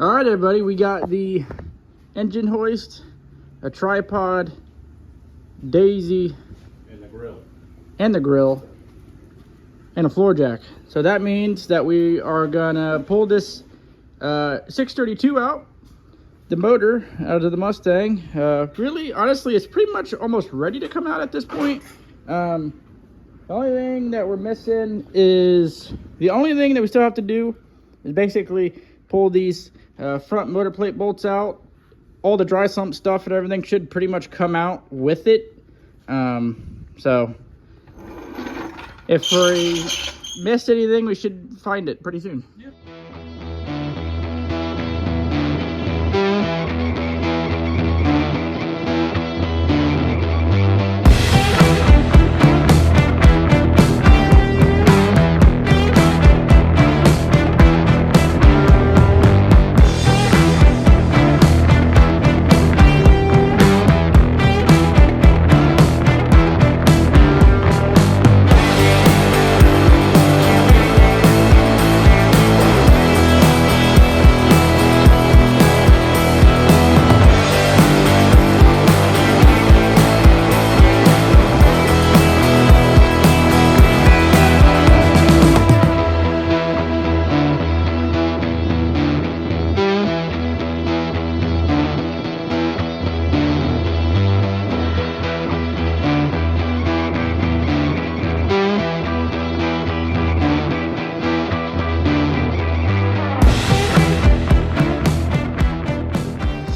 All right, everybody, we got the engine hoist, a tripod, daisy, and the grill, and a floor jack. So that means that we are gonna pull this 632 out, the motor out of the Mustang. Really, honestly, it's pretty much almost ready to come out at this point. The only thing that we're missing is, the only thing that we still have to do is basically pull these front motor plate bolts out. All the dry sump stuff and everything should pretty much come out with it. So if we missed anything, we should find it pretty soon. Yep.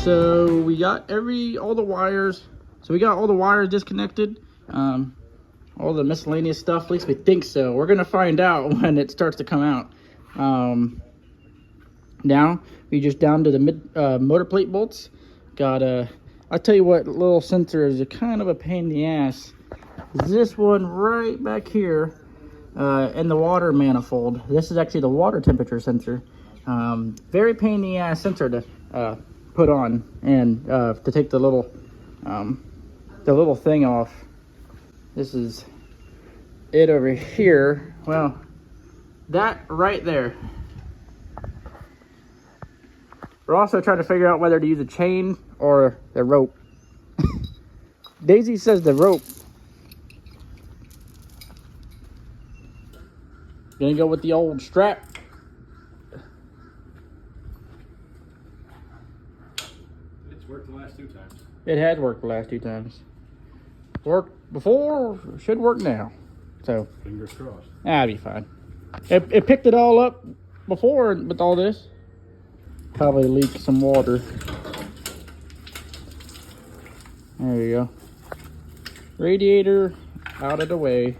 So we got all the wires. So we got all the wires disconnected. All the miscellaneous stuff, at least we think so. We're gonna find out when it starts to come out. Now we just down to the motor plate bolts. Got I'll tell you what little sensor is a kind of a pain in the ass. This one right back here in the water manifold. This is actually the water temperature sensor. Very pain in the ass sensor to put on, and to take the little thing off. This is it over here. Well, that right there. We're also trying to figure out whether to use a chain or the rope. Daisy says the rope. Gonna go with the old strap. worked the last 2 times. It has worked the last 2 times. Worked before, should work now. So fingers crossed. That'll be fine. It picked it all up before with all this. Probably leaked some water. There you go. Radiator out of the way.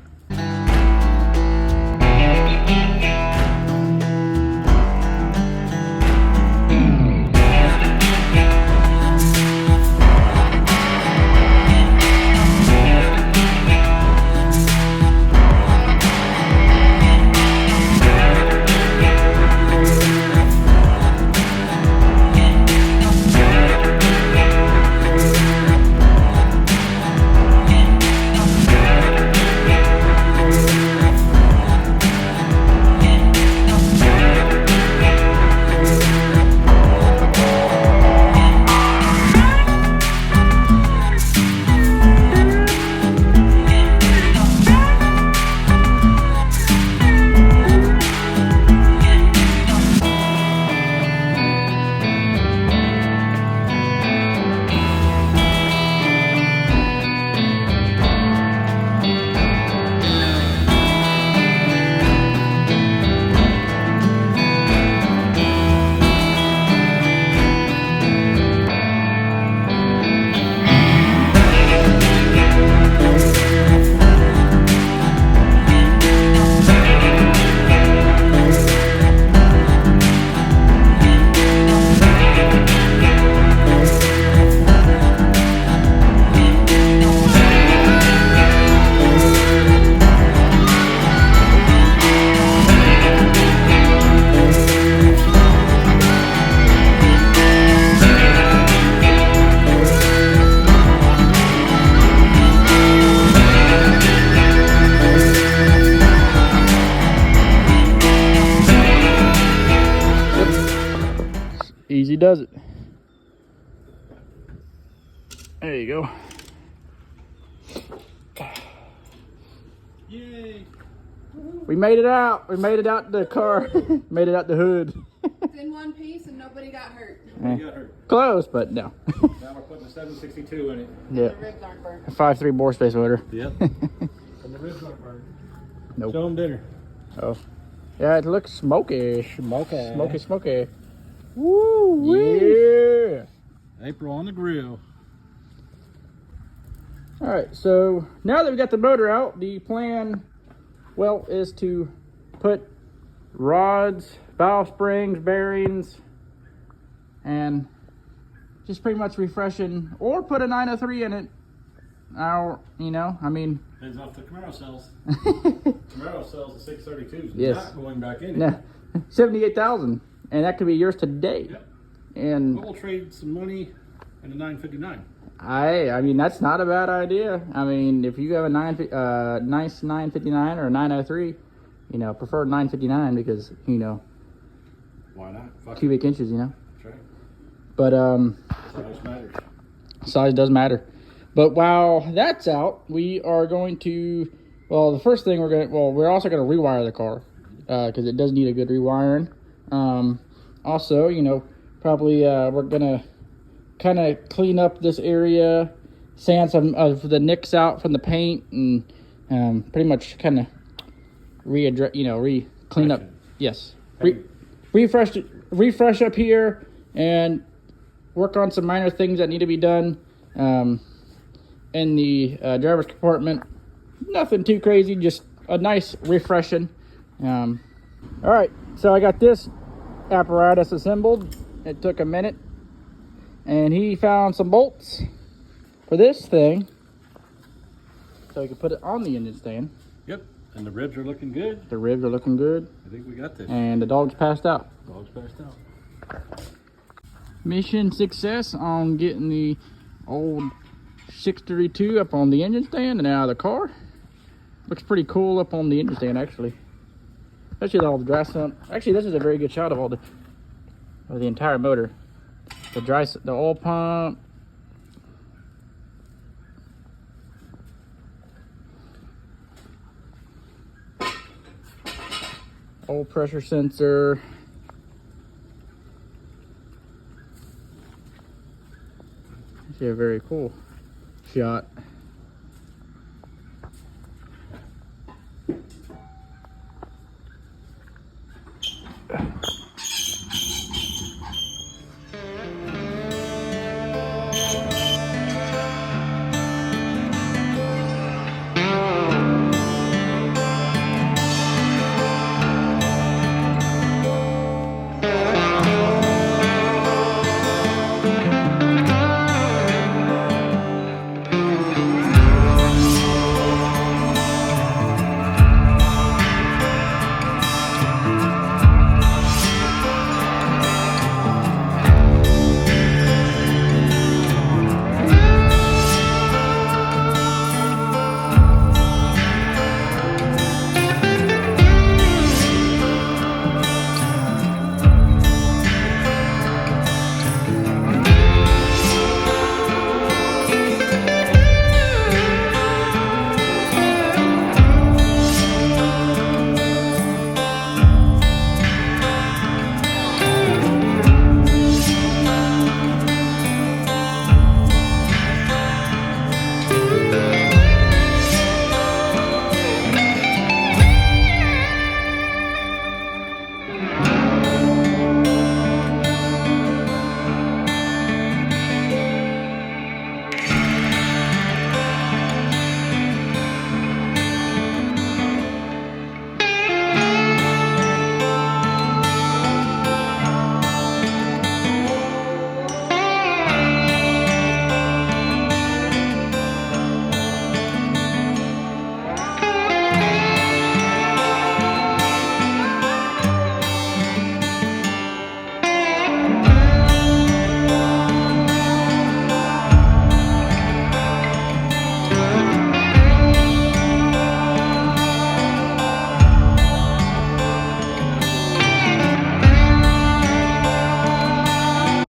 Easy does it. There you go. Yay! We made it out. We made it out the car. Made it out the hood. It's in one piece and nobody got hurt. Nobody got hurt. Close, but no. Now we're putting a 762 in it. Yeah. The ribs aren't burnt. A 5.3 bore space motor. Yep. And the ribs aren't burned. Nope. Show them dinner. Oh. Yeah, it looks smoky. Smoky. Smoky, smoky. Woo! Yeah! April on the grill. Alright, so now that we got the motor out, the plan, well, is to put rods, valve springs, bearings, and just pretty much refreshing, or put a 903 in it. Our, you know, I mean. Depends off the Camaro sells. Camaro sells the 632s. Yes. Not going back in. Nah, 78,000, and that could be yours today. Yep. And We'll trade some money in a 959. I mean, that's not a bad idea. I mean, if you have a nice 959 or a 903, you know, prefer 959 because, you know, Why not? Fuck it. cubic inches, you know. That's right. But Size matters. size does matter. But while that's out, we are going to, well, the first thing we're also going to rewire the car because it does need a good rewiring. Also, you know, probably we're going to kind of clean up this area, sand some of the nicks out from the paint, and pretty much kind of clean up. Yes, refresh up here, and work on some minor things that need to be done in the driver's compartment. Nothing too crazy, just a nice refreshing. All right, so I got this apparatus assembled. It took a minute. And he found some bolts for this thing, so he could put it on the engine stand. Yep. And the ribs are looking good. The ribs are looking good. I think we got this. And the dog's passed out. Dog's passed out. Mission success on getting the old 632 up on the engine stand and out of the car. Looks pretty cool up on the engine stand, actually. Especially with all the dry sump. Actually, this is a very good shot of the entire motor. The oil pump. Oil pressure sensor. Actually a very cool shot.